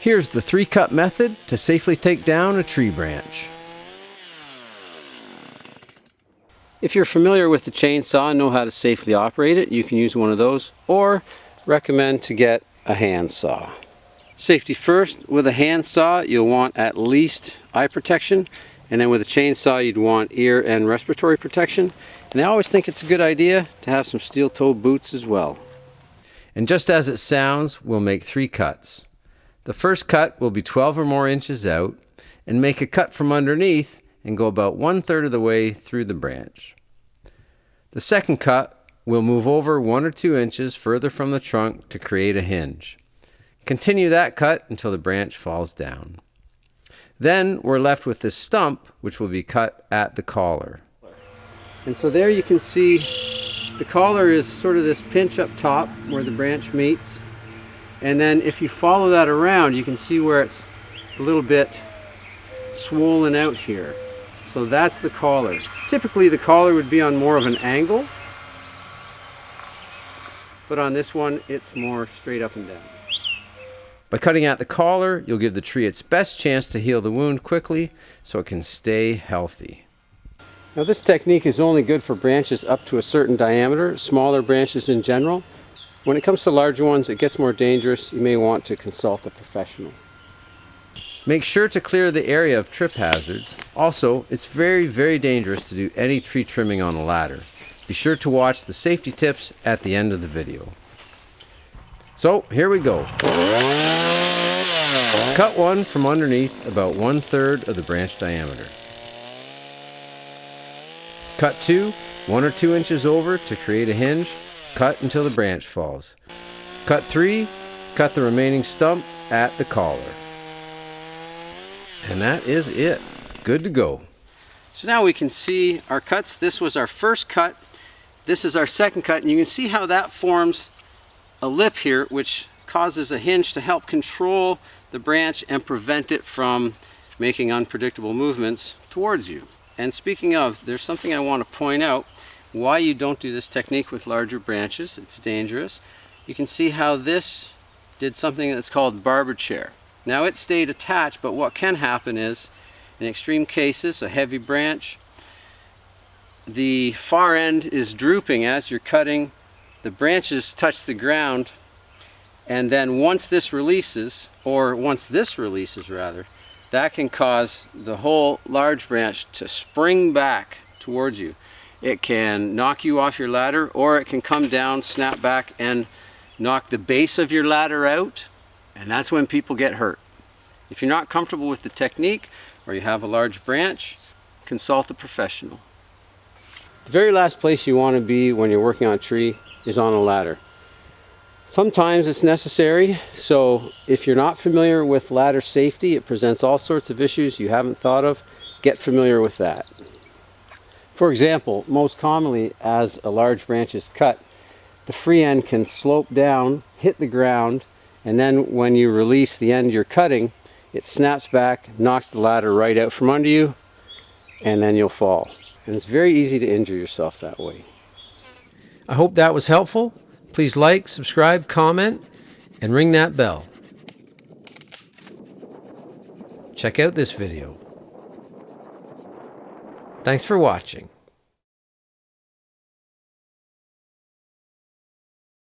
Here's the 3-cut method to safely take down a tree branch. If you're familiar with the chainsaw and know how to safely operate it, you can use one of those, or recommend to get a hand saw. Safety first, with a hand saw you'll want at least eye protection, and then with a chainsaw you'd want ear and respiratory protection. And I always think it's a good idea to have some steel-toed boots as well. And just as it sounds, we'll make 3 cuts. The first cut will be 12 or more inches out, and make a cut from underneath and go about 1/3 of the way through the branch. The second cut will move over 1 or 2 inches further from the trunk to create a hinge. Continue that cut until the branch falls down. Then we're left with this stump, which will be cut at the collar. And so there you can see the collar is sort of this pinch up top where the branch meets. And then if you follow that around, you can see where it's a little bit swollen out here. So that's the collar. Typically the collar would be on more of an angle, but on this one it's more straight up and down. By cutting at the collar, you'll give the tree its best chance to heal the wound quickly so it can stay healthy. Now this technique is only good for branches up to a certain diameter, smaller branches in general. When it comes to larger ones, it gets more dangerous. You may want to consult a professional. Make sure to clear the area of trip hazards. Also, it's very dangerous to do any tree trimming on a ladder. Be sure to watch the safety tips at the end of the video. So, here we go. Cut one from underneath about 1/3 of the branch diameter. Cut 2, 1 or 2 inches over to create a hinge. Cut until the branch falls. Cut 3, cut the remaining stump at the collar. And that is it. Good to go. So now we can see our cuts. This was our first cut. This is our second cut, and you can see how that forms a lip here, which causes a hinge to help control the branch and prevent it from making unpredictable movements towards you. And speaking of, there's something I want to point out why you don't do this technique with larger branches. It's dangerous. You can see how this did something that's called Barber-chair. Now it stayed attached, but what can happen is, in extreme cases, a heavy branch, the far end is drooping as you're cutting, the branches touch the ground, and then once this releases, that can cause the whole large branch to spring back towards you. It can knock you off your ladder, or it can come down, snap back, and knock the base of your ladder out, and that's when people get hurt. If you're not comfortable with the technique, or you have a large branch, consult a professional. The very last place you want to be when you're working on a tree is on a ladder. Sometimes it's necessary, so if you're not familiar with ladder safety, it presents all sorts of issues you haven't thought of. Get familiar with that. For example, most commonly as a large branch is cut, the free end can slope down, hit the ground, and then when you release the end you're cutting, it snaps back, knocks the ladder right out from under you, and then you'll fall. And it's very easy to injure yourself that way. I hope that was helpful. Please like, subscribe, comment, and ring that bell. Check out this video. Thanks for watching.